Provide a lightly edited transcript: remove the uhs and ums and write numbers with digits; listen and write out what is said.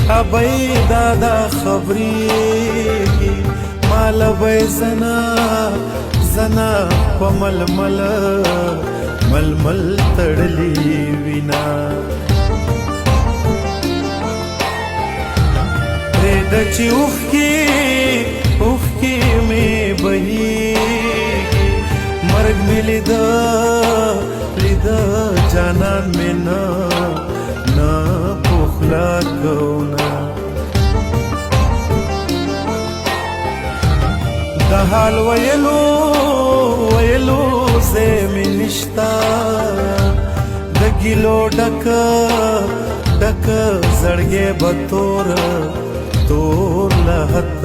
ابی دادا خبری مال بی زنا په ململ تړلی وینا د چې اوښکې مې بهیږي مرګ مې لیده جانان مې نه پخلا کوونه د حال ویلو ځای مې نشته د ګیلو ډک زړګی به تور له حد